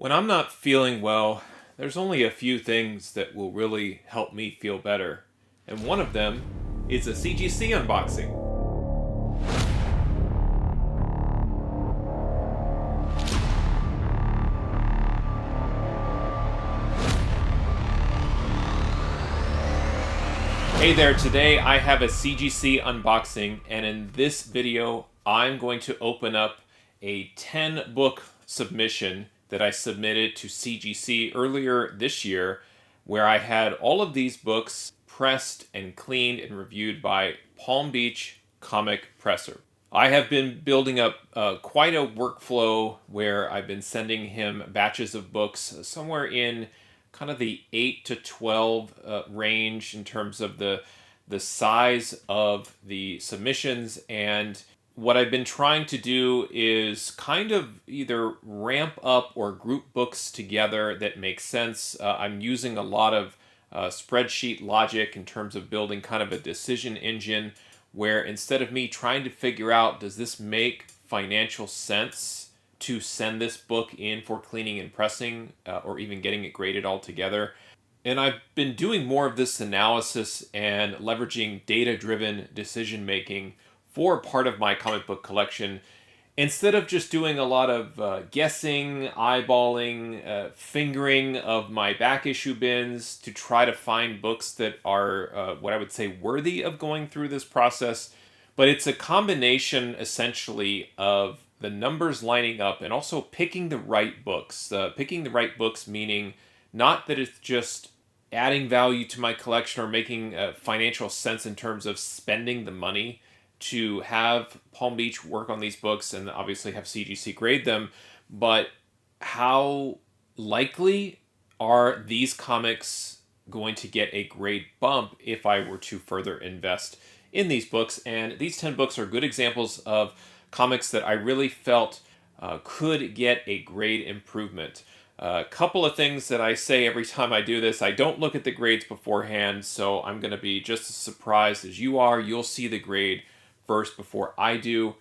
When I'm not feeling well, there's only a few things that will really help me feel better. And one of them is a CGC unboxing. Hey there, today I have a CGC unboxing, and in this video I'm going to open up a 10 book submission that I submitted to CGC earlier this year, where I had all of these books pressed and cleaned and reviewed by Palm Beach Comic Presser. I have been building up quite a workflow where I've been sending him batches of books somewhere in kind of the 8 to 12 range in terms of the size of the submissions. And what I've been trying to do is kind of either ramp up or group books together that make sense. I'm using a lot of spreadsheet logic in terms of building kind of a decision engine where instead of me trying to figure out, does this make financial sense to send this book in for cleaning and pressing, or even getting it graded altogether. And I've been doing more of this analysis and leveraging data-driven decision-making for part of my comic book collection, instead of just doing a lot of guessing, eyeballing, fingering of my back issue bins to try to find books that are what I would say worthy of going through this process. But it's a combination essentially of the numbers lining up and also picking the right books. Picking the right books meaning not that it's just adding value to my collection or making financial sense in terms of spending the money to have Palm Beach work on these books and obviously have CGC grade them, but how likely are these comics going to get a grade bump if I were to further invest in these books? And these 10 books are good examples of comics that I really felt could get a grade improvement. A couple of things that I say every time I do this: I don't look at the grades beforehand, so I'm going to be just as surprised as you are. You'll see the grade first before I do.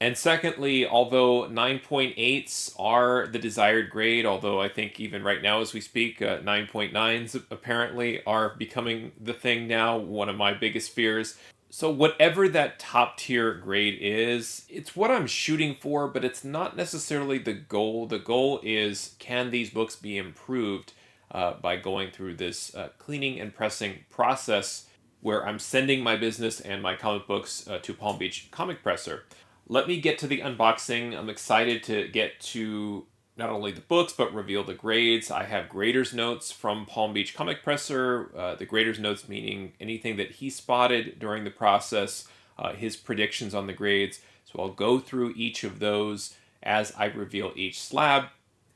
And secondly, although 9.8s are the desired grade, although I think even right now as we speak, 9.9s apparently are becoming the thing now, one of my biggest fears. So whatever that top tier grade is, it's what I'm shooting for, but it's not necessarily the goal. The goal is, can these books be improved by going through this cleaning and pressing process where I'm sending my business and my comic books to Palm Beach Comic Presser. Let me get to the unboxing. I'm excited to get to not only the books, but reveal the grades. I have grader's notes from Palm Beach Comic Presser. The grader's notes meaning anything that he spotted during the process, his predictions on the grades. So I'll go through each of those as I reveal each slab.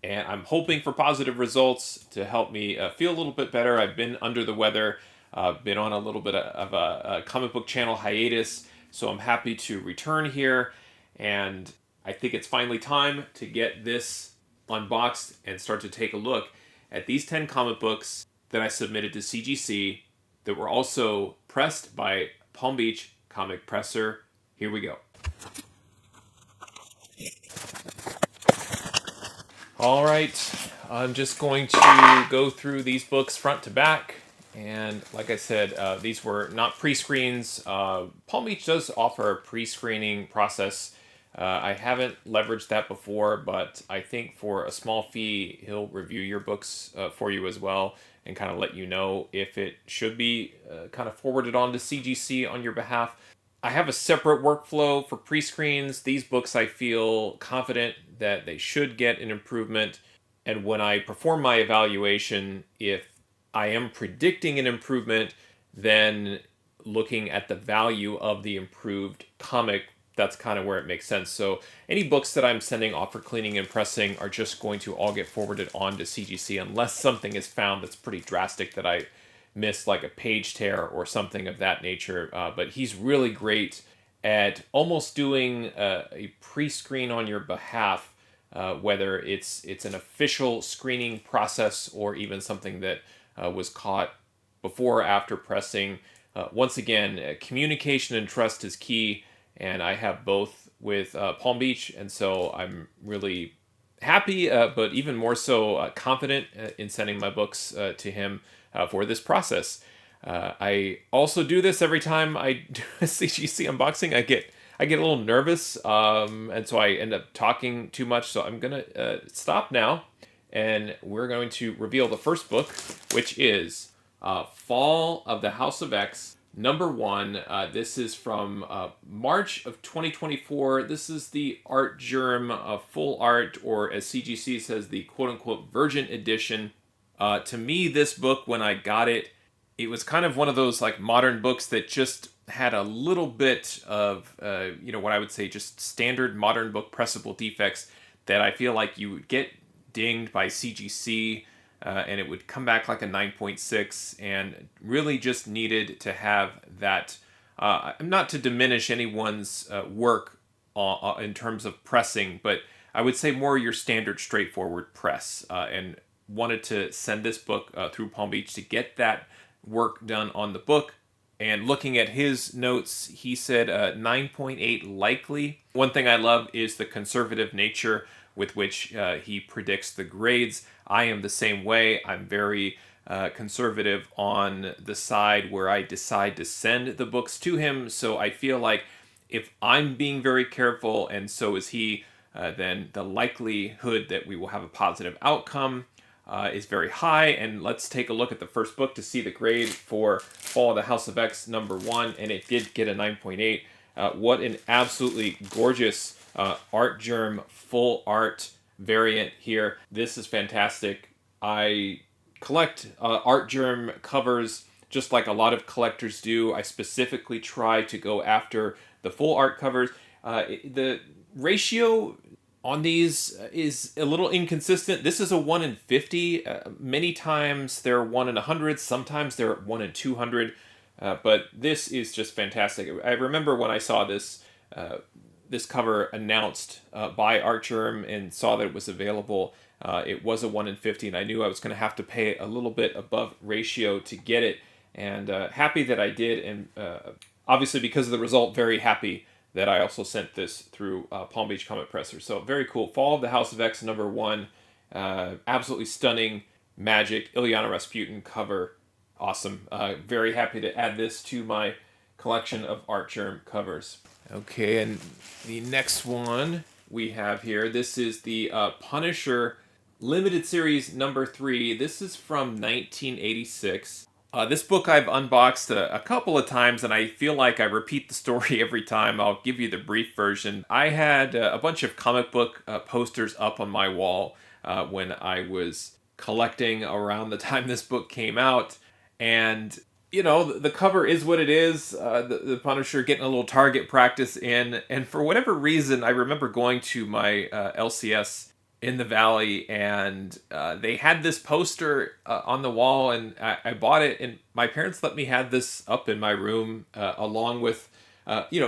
And I'm hoping for positive results to help me feel a little bit better. I've been under the weather, been on a little bit of a comic book channel hiatus, so I'm happy to return here. And I think it's finally time to get this unboxed and start to take a look at these 10 comic books that I submitted to CGC that were also pressed by Palm Beach Comic Presser. Here we go. All right, I'm just going to go through these books front to back. And like I said, these were not pre-screens. Palm Beach does offer a pre-screening process. I haven't leveraged that before, but I think for a small fee, he'll review your books for you as well and kind of let you know if it should be kind of forwarded on to CGC on your behalf. I have a separate workflow for pre-screens. These books I feel confident that they should get an improvement. And when I perform my evaluation, if I am predicting an improvement, then looking at the value of the improved comic, that's kind of where it makes sense. So any books that I'm sending off for cleaning and pressing are just going to all get forwarded on to CGC unless something is found that's pretty drastic that I missed, like a page tear or something of that nature. But he's really great at almost doing a pre-screen on your behalf, whether it's an official screening process or even something that was caught before or after pressing. Once again, communication and trust is key, and I have both with Palm Beach, and so I'm really happy, but even more so confident in sending my books to him for this process. I also do this every time I do a CGC unboxing. I get a little nervous, and so I end up talking too much. So I'm gonna stop now, and we're going to reveal the first book, which is Fall of the House of X, #1. This is from March of 2024. This is the Art Germ full art, or as CGC says, the quote-unquote Virgin Edition. To me, this book, when I got it, it was kind of one of those like modern books that just had a little bit of, what I would say just standard modern book pressable defects that I feel like you would get dinged by CGC, and it would come back like a 9.6, and really just needed to have that, not to diminish anyone's work in terms of pressing, but I would say more your standard straightforward press, and wanted to send this book through Palm Beach to get that work done on the book. And looking at his notes, he said 9.8 likely. One thing I love is the conservative nature with which he predicts the grades. I am the same way. I'm very conservative on the side where I decide to send the books to him. So I feel like if I'm being very careful, and so is he, then the likelihood that we will have a positive outcome is very high. And let's take a look at the first book to see the grade for Fall of the House of X #1, and it did get a 9.8. What an absolutely gorgeous Art Germ full art variant here. This is fantastic. I collect Art Germ covers just like a lot of collectors do. I specifically try to go after the full art covers. The ratio on these is a little inconsistent. This is a 1 in 50. Many times they're 1 in 100. Sometimes they're 1 in 200. But this is just fantastic. I remember when I saw this this cover announced by Art Germ and saw that it was available. It was a 1 in 50, and I knew I was going to have to pay a little bit above ratio to get it. And happy that I did, and obviously because of the result, very happy that I also sent this through Palm Beach Comic Presser. So very cool. Fall of the House of X #1. Absolutely stunning magic. Ilyana Rasputin cover. Awesome. Very happy to add this to my collection of Art Germ covers. Okay, and the next one we have here, this is the Punisher Limited Series #3. This is from 1986. This book I've unboxed a couple of times, and I feel like I repeat the story every time. I'll give you the brief version. I had a bunch of comic book posters up on my wall when I was collecting around the time this book came out. And, the cover is what it is. The Punisher getting a little target practice in. And for whatever reason, I remember going to my LCS in the Valley, and they had this poster on the wall, and I bought it, and my parents let me have this up in my room along with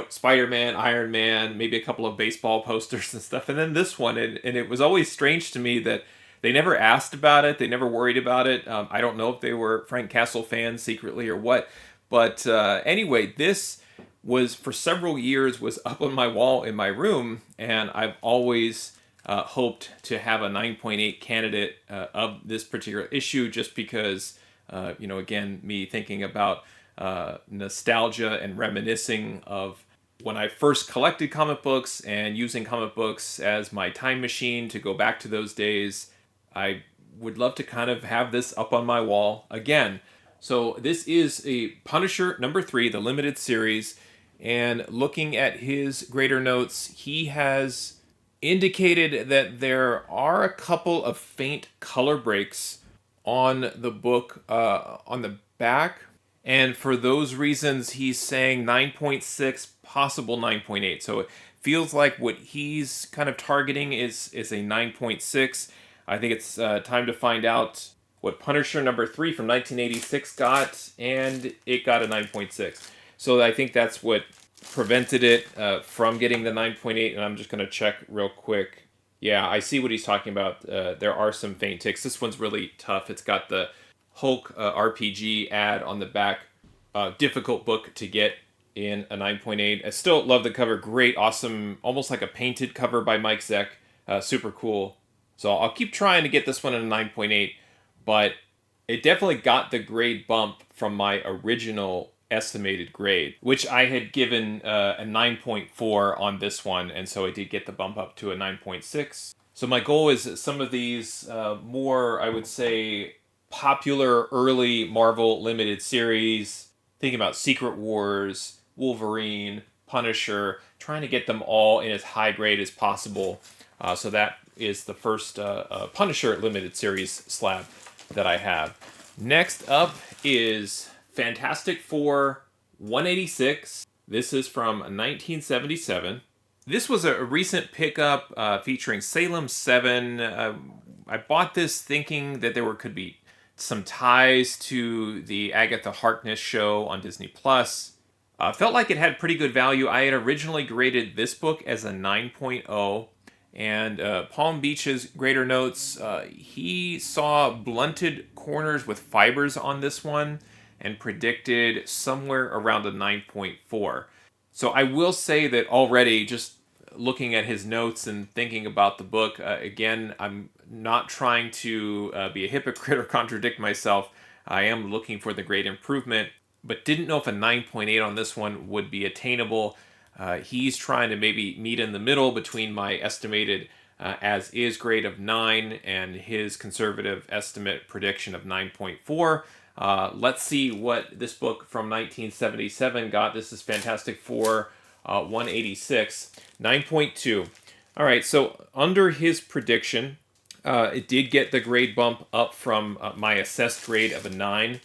Spider-Man, Iron Man, maybe a couple of baseball posters and stuff, and then this one. And it was always strange to me that they never asked about it, they never worried about it. I don't know if they were Frank Castle fans secretly or what, but anyway, this was for several years was up on my wall in my room, and I've always hoped to have a 9.8 candidate of this particular issue, just because, again, me thinking about nostalgia and reminiscing of when I first collected comic books and using comic books as my time machine to go back to those days. I would love to kind of have this up on my wall again. So this is a Punisher #3, the limited series, and looking at his grader notes, he has indicated that there are a couple of faint color breaks on the book, on the back, and for those reasons he's saying 9.6, possible 9.8. So it feels like what he's kind of targeting is a 9.6. I think it's time to find out what Punisher #3 from 1986 got, and it got a 9.6. So I think that's what prevented it from getting the 9.8, and I'm just going to check real quick. Yeah, I see what he's talking about. There are some faint ticks. This one's really tough. It's got the Hulk RPG ad on the back. Difficult book to get in a 9.8. I still love the cover. Great, awesome, almost like a painted cover by Mike Zeck. Super cool. So I'll keep trying to get this one at a 9.8, but it definitely got the grade bump from my original estimated grade, which I had given a 9.4 on this one, and so I did get the bump up to a 9.6. So my goal is some of these more, I would say, popular early Marvel limited series, thinking about Secret Wars, Wolverine, Punisher, trying to get them all in as high grade as possible. So that is the first Punisher limited series slab that I have. Next up is Fantastic Four 186. This is from 1977. This was a recent pickup featuring Salem 7. I bought this thinking that there could be some ties to the Agatha Harkness show on Disney Plus. Felt like it had pretty good value. I had originally graded this book as a 9.0, and Palm Beach's grader notes, he saw blunted corners with fibers on this one and predicted somewhere around a 9.4. So I will say that already, just looking at his notes and thinking about the book, again, I'm not trying to be a hypocrite or contradict myself. I am looking for the great improvement, but didn't know if a 9.8 on this one would be attainable. He's trying to maybe meet in the middle between my estimated as is grade of 9 and his conservative estimate prediction of 9.4. Let's see what this book from 1977 got. This is Fantastic Four 186, 9.2. All right, so under his prediction, it did get the grade bump up from my assessed grade of a 9,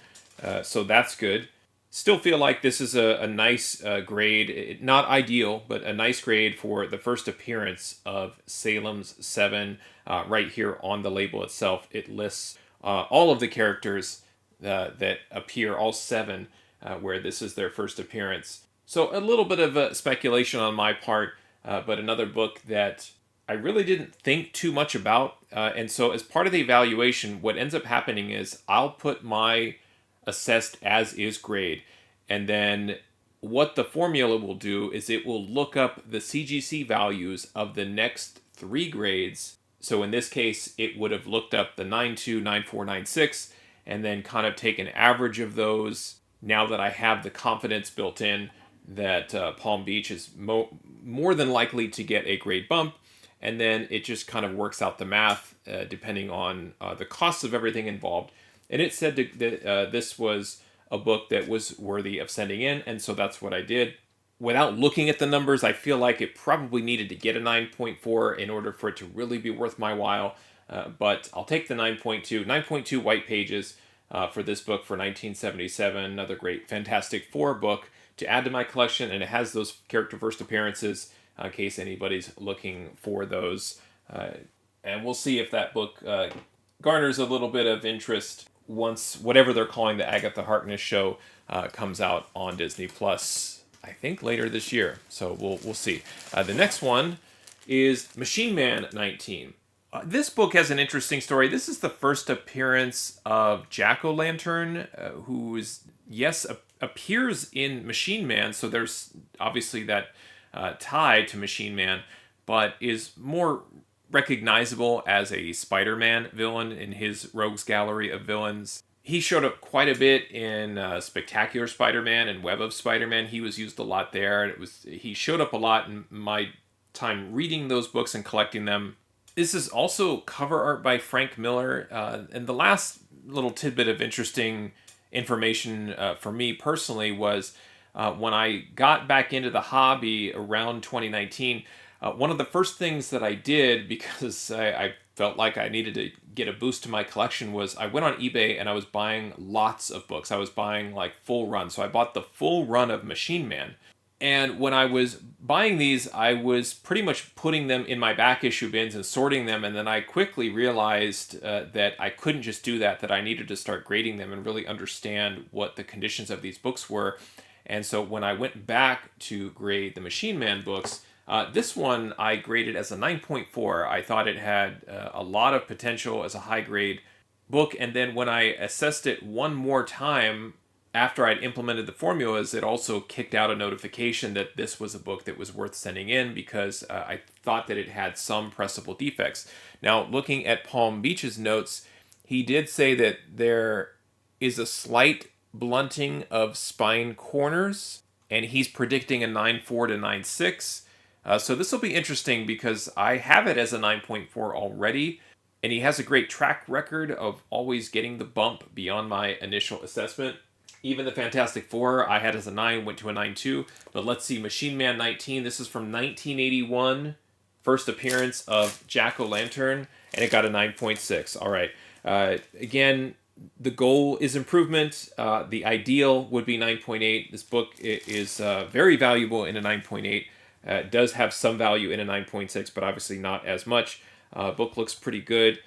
so that's good. Still feel like this is a nice grade, not ideal, but a nice grade for the first appearance of Salem's 7. Right here on the label itself, it lists all of the characters that appear, all 7, where this is their first appearance. So a little bit of speculation on my part, but another book that I really didn't think too much about. And so as part of the evaluation, what ends up happening is I'll put my assessed as is grade, and then what the formula will do is it will look up the CGC values of the next 3 grades. So in this case, it would have looked up the 9.2, 9.4, 9.6, and then kind of take an average of those. Now that I have the confidence built in that Palm Beach is more than likely to get a grade bump, and then it just kind of works out the math depending on the costs of everything involved. And it said that this was a book that was worthy of sending in, and so that's what I did. Without looking at the numbers, I feel like it probably needed to get a 9.4 in order for it to really be worth my while, but I'll take the 9.2. 9.2 white pages for this book for 1977, another great Fantastic Four book to add to my collection, and it has those character first appearances in case anybody's looking for those. And we'll see if that book garners a little bit of interest once whatever they're calling the Agatha Harkness show comes out on Disney Plus, I think later this year. So we'll see. The next one is Machine Man 19. This book has an interesting story. This is the first appearance of Jack-O-Lantern, who is, yes, appears in Machine Man, so there's obviously that tie to Machine Man, but is more recognizable as a Spider-Man villain in his rogues gallery of villains. He showed up quite a bit in Spectacular Spider-Man and Web of Spider-Man. He was used a lot there. He showed up a lot in my time reading those books and collecting them. This is also cover art by Frank Miller. And the last little tidbit of interesting information for me personally was when I got back into the hobby around 2019, one of the first things that I did, because I felt like I needed to get a boost to my collection, was I went on eBay and I was buying lots of books. I was buying like full run. So I bought the full run of Machine Man. And when I was buying these, I was pretty much putting them in my back issue bins and sorting them. And then I quickly realized that I couldn't just do that, that I needed to start grading them and really understand what the conditions of these books were. And so when I went back to grade the Machine Man books, this one I graded as a 9.4. I thought it had a lot of potential as a high grade book. And then when I assessed it one more time, after I'd implemented the formulas, it also kicked out a notification that this was a book that was worth sending in because I thought that it had some pressable defects. Now, looking at Palm Beach's notes, he did say that there is a slight blunting of spine corners, and he's predicting a 9.4 to 9.6. So this will be interesting because I have it as a 9.4 already, and he has a great track record of always getting the bump beyond my initial assessment. Even the Fantastic Four I had as a 9 went to a 9.2. But let's see, Machine Man 19. This is from 1981. First appearance of Jack-O-Lantern, and it got a 9.6. All right. Again, the goal is improvement. The ideal would be 9.8. This book is very valuable in a 9.8. It does have some value in a 9.6, but obviously not as much. Book looks pretty good.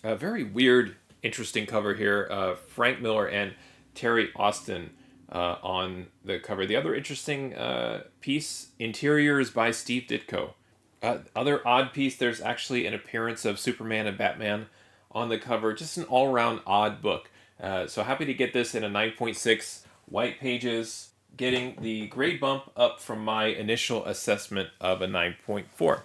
Very weird, interesting cover here. Frank Miller and Terry Austin on the cover. The other interesting piece, interiors by Steve Ditko. Other odd piece, there's actually an appearance of Superman and Batman on the cover. Just an all-around odd book. So happy to get this in a 9.6, white pages, getting the grade bump up from my initial assessment of a 9.4.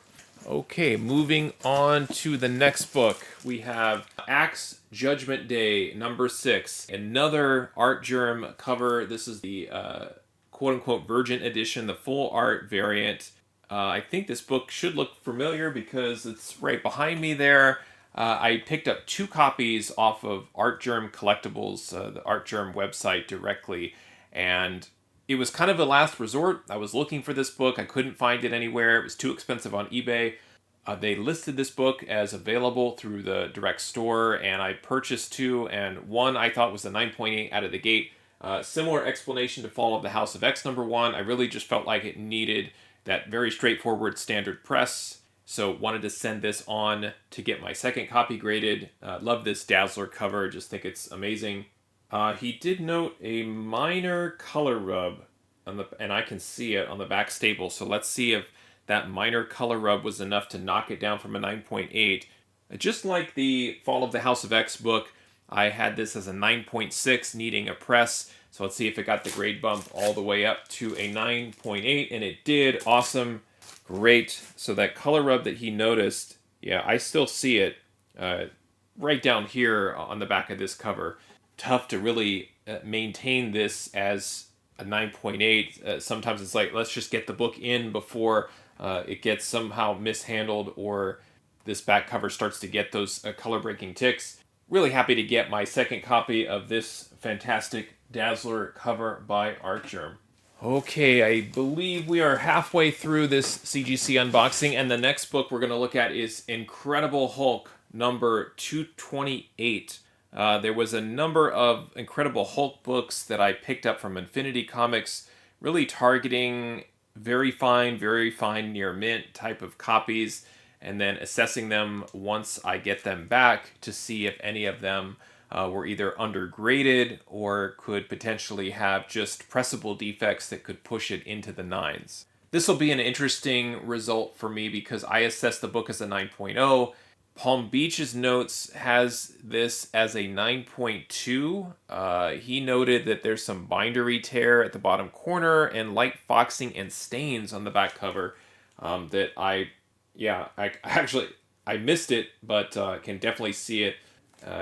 Okay, moving on to the next book. We have Axe Judgment Day, number 6. Another Art Germ cover. This is the quote-unquote Virgin Edition, the full art variant. I think this book should look familiar because it's right behind me there. I picked up 2 copies off of Art Germ Collectibles, the Art Germ website directly, and it was kind of a last resort. I was looking for this book. I couldn't find it anywhere. It was too expensive on eBay. They listed this book as available through the direct store, and I purchased 2, and one I thought was a 9.8 out of the gate. Similar explanation to Fall of the House of X number 1. I really just felt like it needed that very straightforward standard press, so wanted to send this on to get my second copy graded. Love this Dazzler cover, just think it's amazing. He did note a minor color rub, and I can see it on the back staple, so let's see if that minor color rub was enough to knock it down from a 9.8. Just like the Fall of the House of X book, I had this as a 9.6 needing a press, so let's see if it got the grade bump all the way up to a 9.8, and it did. Awesome. Great. So that color rub that he noticed, yeah, I still see it right down here on the back of this cover. Tough to really maintain this as a 9.8. Sometimes it's like, let's just get the book in before it gets somehow mishandled or this back cover starts to get those color breaking ticks. Really happy to get my second copy of this fantastic Dazzler cover by Art Germ. Okay, I believe we are halfway through this CGC unboxing, and the next book we're going to look at is Incredible Hulk number 228. There was a number of Incredible Hulk books that I picked up from Infinity Comics, really targeting very fine near mint type of copies, and then assessing them once I get them back to see if any of them were either undergraded or could potentially have just pressable defects that could push it into the 9s. This will be an interesting result for me because I assessed the book as a 9.0. Palm Beach's notes has this as a 9.2. He noted that there's some bindery tear at the bottom corner and light foxing and stains on the back cover that I missed it, but can definitely see it.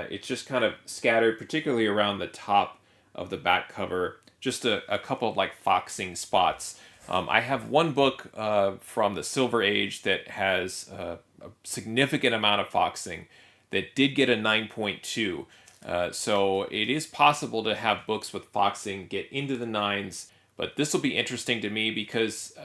It's just kind of scattered, particularly around the top of the back cover. Just a couple of like foxing spots. I have one book from the Silver Age that has a significant amount of foxing that did get a 9.2. So it is possible to have books with foxing get into the 9s, but this will be interesting to me because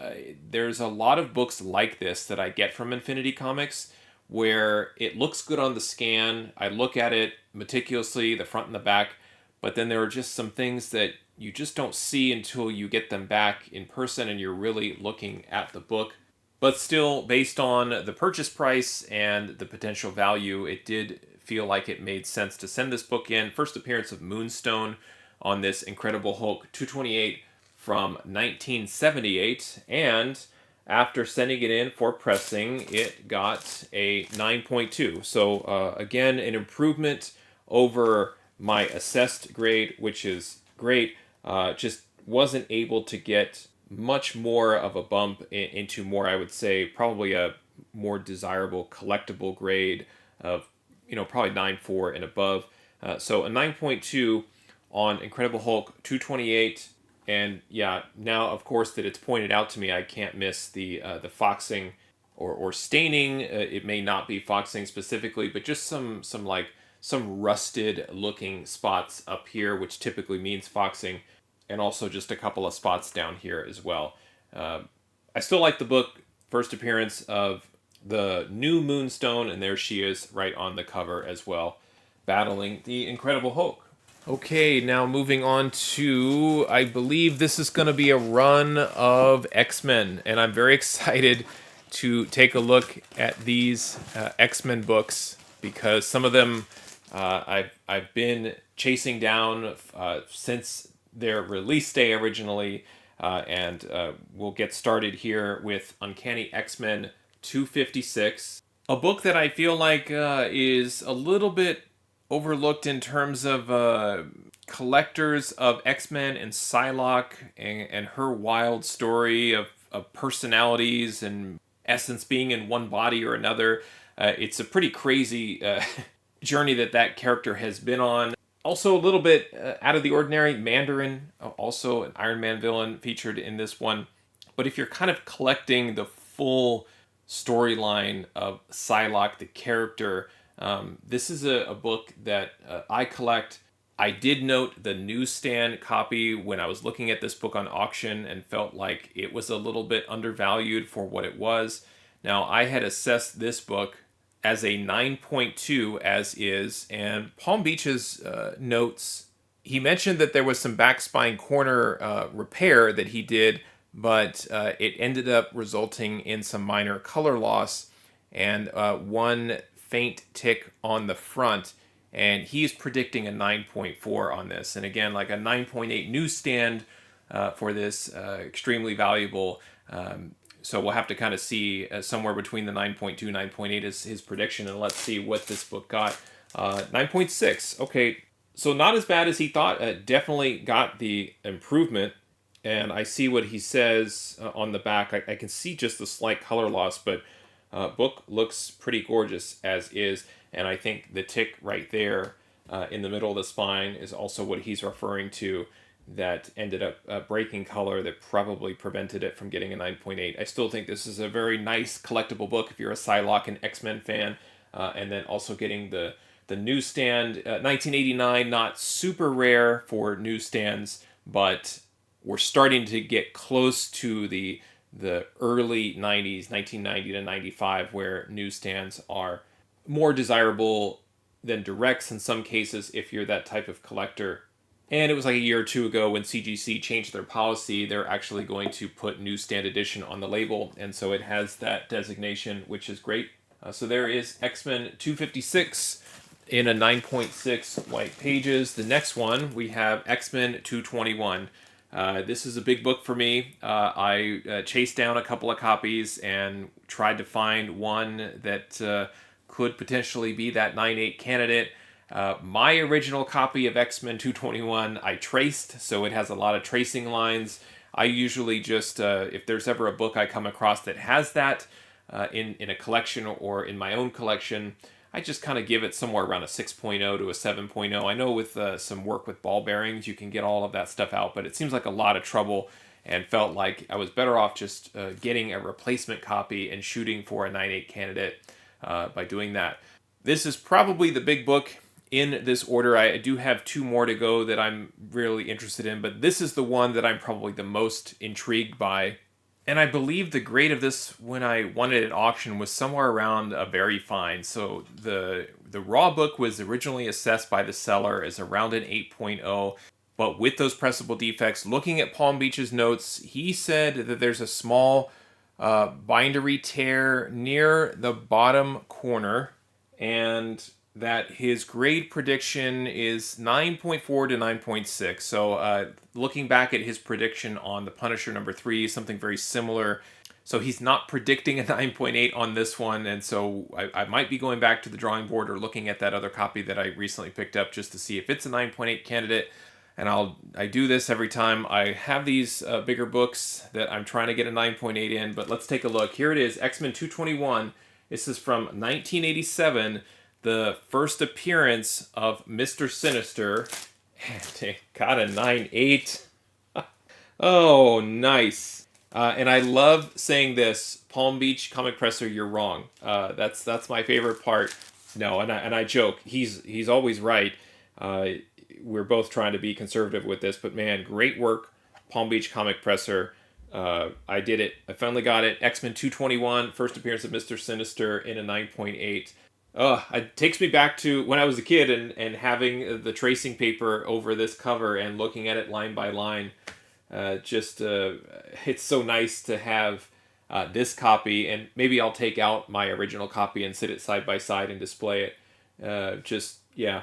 there's a lot of books like this that I get from Infinity Comics where it looks good on the scan. I look at it meticulously, the front and the back, but then there are just some things that you just don't see until you get them back in person and you're really looking at the book. But still, based on the purchase price and the potential value, it did feel like it made sense to send this book in. First appearance of Moonstone on this Incredible Hulk 228 from 1978, and after sending it in for pressing, it got a 9.2. So again, an improvement over my assessed grade, which is great. just wasn't able to get much more of a bump into more, I would say, probably a more desirable collectible grade of, probably 9.4 and above. So a 9.2 on Incredible Hulk 228. And yeah, now of course that it's pointed out to me, I can't miss the foxing or staining. It may not be foxing specifically, but just some rusted looking spots up here, which typically means foxing, and also just a couple of spots down here as well. I still like the book. First appearance of the new Moonstone, and there she is right on the cover as well, battling the Incredible Hulk. Okay, now moving on to, I believe this is going to be a run of X-Men, and I'm very excited to take a look at these X-Men books, because some of them I've been chasing down since their release day originally, and we'll get started here with Uncanny X-Men 256, a book that I feel like is a little bit overlooked in terms of collectors of X-Men and Psylocke and her wild story of personalities and essence being in one body or another. It's a pretty crazy journey that character has been on. Also a little bit out of the ordinary. Mandarin, also an Iron Man villain, featured in this one. But if you're kind of collecting the full storyline of Psylocke, the character, this is a book that I collect. I did note the newsstand copy when I was looking at this book on auction and felt like it was a little bit undervalued for what it was. Now, I had assessed this book as a 9.2 as is, and Palm Beach's notes, he mentioned that there was some back spine corner repair that he did, but it ended up resulting in some minor color loss and one faint tick on the front, and he's predicting a 9.4 on this. And again, like a 9.8 newsstand for this, extremely valuable. So we'll have to kind of see somewhere between the 9.2, 9.8 is his prediction, and let's see what this book got. 9.6, okay, so not as bad as he thought. Definitely got the improvement, and I see what he says on the back. I can see just the slight color loss, but book looks pretty gorgeous as is, and I think the tick right there in the middle of the spine is also what he's referring to, that ended up breaking color that probably prevented it from getting a 9.8. I still think this is a very nice collectible book if you're a Psylocke and X-Men fan, and then also getting the newsstand. 1989, not super rare for newsstands, but we're starting to get close to the early 90s, 1990 to 95, where newsstands are more desirable than directs in some cases if you're that type of collector. And it was like a year or two ago when CGC changed their policy. They're actually going to put newsstand edition on the label, and so it has that designation, which is great. So there is X-Men 256 in a 9.6 white pages. The next one, we have X-Men 221. This is a big book for me. I chased down a couple of copies and tried to find one that could potentially be that 9.8 candidate. My original copy of X-Men 221 I traced, so it has a lot of tracing lines. I usually just, if there's ever a book I come across that has that in a collection or in my own collection, I just kind of give it somewhere around a 6.0 to a 7.0. I know with some work with ball bearings, you can get all of that stuff out, but it seems like a lot of trouble, and felt like I was better off just getting a replacement copy and shooting for a 9.8 candidate by doing that. This is probably the big book in this order. I do have two more to go that I'm really interested in, but this is the one that I'm probably the most intrigued by. And I believe the grade of this when I won it at auction was somewhere around a very fine. So the raw book was originally assessed by the seller as around an 8.0, but with those pressable defects, looking at Palm Beach's notes, he said that there's a small bindery tear near the bottom corner, and that his grade prediction is 9.4 to 9.6. So looking back at his prediction on the Punisher #3, something very similar. So he's not predicting a 9.8 on this one, and so I might be going back to the drawing board or looking at that other copy that I recently picked up just to see if it's a 9.8 candidate. and I do this every time I have these bigger books that I'm trying to get a 9.8 in. But let's take a look. Here it is, X-Men 221. This is from 1987, the first appearance of Mr. Sinister. And it got a 9.8. Oh, nice. And I love saying this, Palm Beach Comic Presser, you're wrong. That's my favorite part. No, and I joke. He's always right. We're both trying to be conservative with this, but man, great work, Palm Beach Comic Presser. I did it. I finally got it. X-Men 221, first appearance of Mr. Sinister in a 9.8. It takes me back to when I was a kid and having the tracing paper over this cover and looking at it line by line. It's so nice to have this copy, and maybe I'll take out my original copy and sit it side by side and display it. Yeah,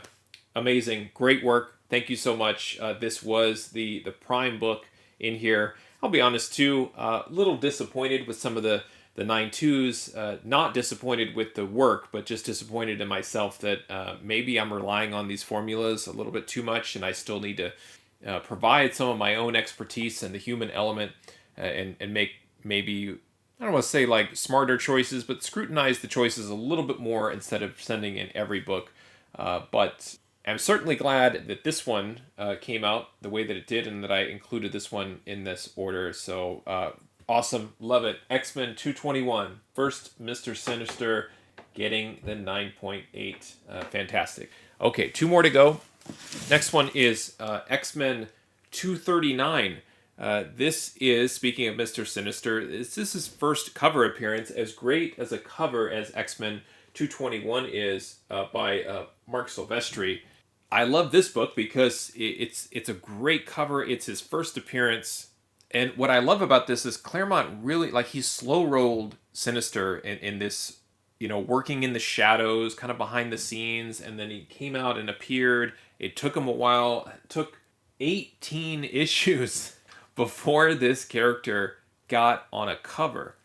amazing. Great work. Thank you so much. This was the prime book in here. I'll be honest too, a little disappointed with some of the 9.2s, not disappointed with the work, but just disappointed in myself that maybe I'm relying on these formulas a little bit too much, and I still need to provide some of my own expertise and the human element, and make maybe, I don't want to say like smarter choices, but scrutinize the choices a little bit more instead of sending in every book. But I'm certainly glad that this one came out the way that it did, and that I included this one in this order. So awesome, love it. X-Men 221, first Mr. Sinister, getting the 9.8. Fantastic. Okay, 2 more to go. Next one is X-Men 239. This is, speaking of Mr. Sinister, this is his first cover appearance. As great as a cover as X-Men 221 is by Mark Silvestri, I love this book because it's a great cover. It's his first appearance. And what I love about this is Claremont really, like, he slow-rolled Sinister in this, working in the shadows, kind of behind the scenes, and then he came out and appeared. It took him a while. It took 18 issues before this character got on a cover.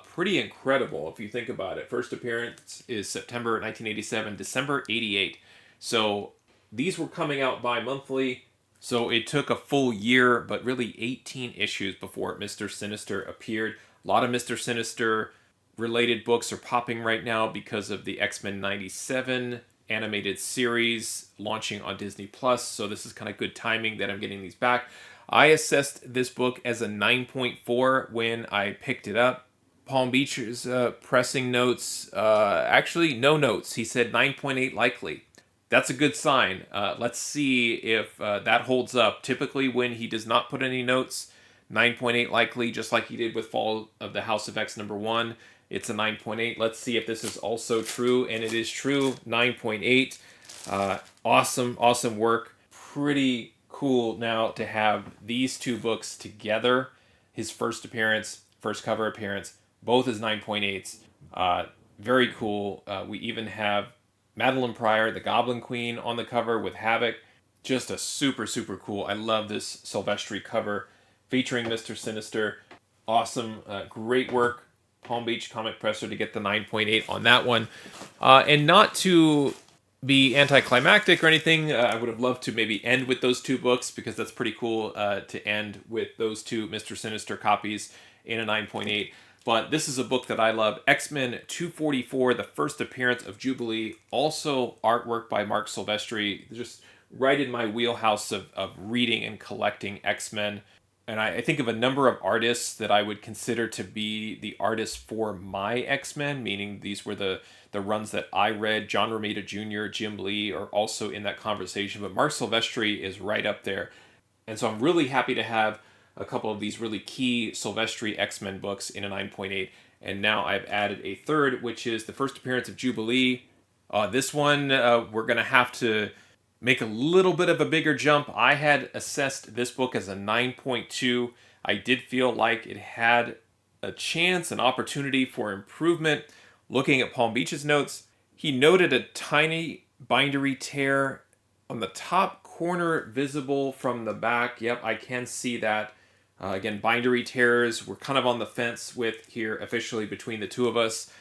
Pretty incredible if you think about it. First appearance is September 1987, December 88. So these were coming out bi-monthly. So it took a full year, but really 18 issues before Mr. Sinister appeared. A lot of Mr. Sinister related books are popping right now because of the X-Men 97 animated series launching on Disney Plus. So this is kind of good timing that I'm getting these back. I assessed this book as a 9.4 when I picked it up. Palm Beach's pressing notes, actually no notes. He said 9.8 likely. That's a good sign. Let's see if that holds up. Typically when he does not put any notes, 9.8 likely, just like he did with Fall of the House of X #1. It's a 9.8. Let's see if this is also true, and it is true, 9.8. Awesome work. Pretty cool now to have these two books together. His first appearance, first cover appearance, both as 9.8s. Very cool. We even have Madeline Pryor, the Goblin Queen, on the cover with Havoc. Just a super cool. I love this Silvestri cover featuring Mr. Sinister. Awesome. Great work, Palm Beach Comic Presser, to get the 9.8 on that one. And not to be anticlimactic or anything, I would have loved to maybe end with those two books, because that's pretty cool to end with those two Mr. Sinister copies in a 9.8. But this is a book that I love. X-Men 244, the first appearance of Jubilee. Also artwork by Mark Silvestri. Just right in my wheelhouse of reading and collecting X-Men. And I think of a number of artists that I would consider to be the artists for my X-Men, meaning these were the runs that I read. John Romita Jr., Jim Lee are also in that conversation. But Mark Silvestri is right up there. And so I'm really happy to have a couple of these really key Silvestri X-Men books in a 9.8. And now I've added a third, which is the first appearance of Jubilee. This one, we're going to have to make a little bit of a bigger jump. I had assessed this book as a 9.2. I did feel like it had a chance, an opportunity for improvement. Looking at Palm Beach's notes, he noted a tiny bindery tear on the top corner visible from the back. Yep, I can see that. Again, bindery tears, we're kind of on the fence with here officially between the two of us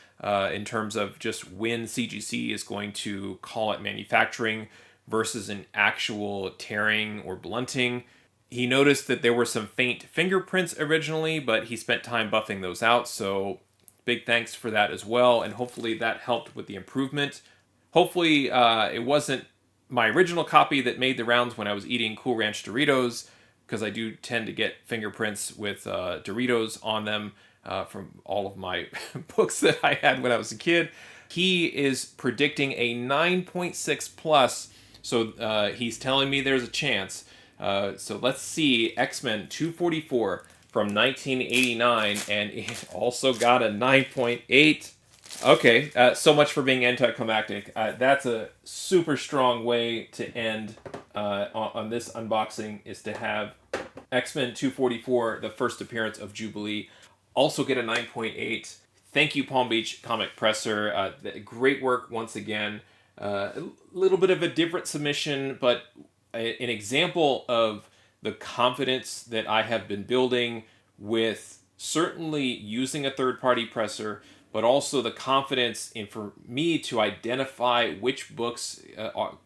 in terms of just when CGC is going to call it manufacturing versus an actual tearing or blunting. He noticed that there were some faint fingerprints originally, but he spent time buffing those out, so big thanks for that as well, and hopefully that helped with the improvement. Hopefully it wasn't my original copy that made the rounds when I was eating Cool Ranch Doritos, because I do tend to get fingerprints with Doritos on them from all of my books that I had when I was a kid. He is predicting a 9.6 plus, so he's telling me there's a chance. So let's see, X-Men 244 from 1989, and it also got a 9.8. Okay, so much for being anticlimactic. That's a super strong way to end on this unboxing, is to have X-Men 244, the first appearance of Jubilee, also get a 9.8. Thank you, Palm Beach Comic Presser. Great work once again. A little bit of a different submission, but an example of the confidence that I have been building with certainly using a third-party presser, but also the confidence in for me to identify which books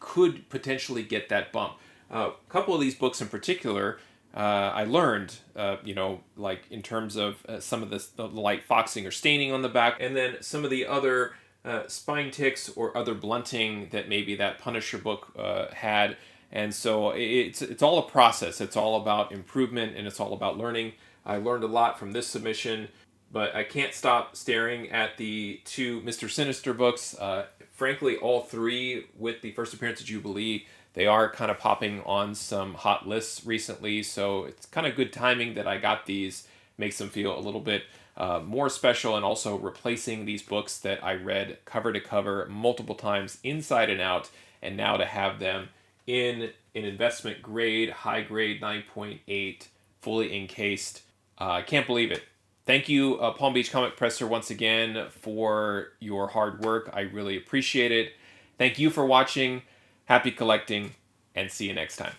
could potentially get that bump. A couple of these books in particular, I learned, like in terms of some of the light foxing or staining on the back, and then some of the other spine ticks or other blunting that maybe that Punisher book had. And so it's all a process. It's all about improvement, and it's all about learning. I learned a lot from this submission, but I can't stop staring at the two Mr. Sinister books. Frankly, all three with the first appearance of Jubilee, they are kind of popping on some hot lists recently, so it's kind of good timing that I got these. Makes them feel a little bit more special, and also replacing these books that I read cover to cover multiple times inside and out, and now to have them in an investment grade, high grade 9.8, fully encased. I can't believe it. Thank you, Palm Beach Comic Presser, once again for your hard work. I really appreciate it. Thank you for watching. Happy collecting, and see you next time.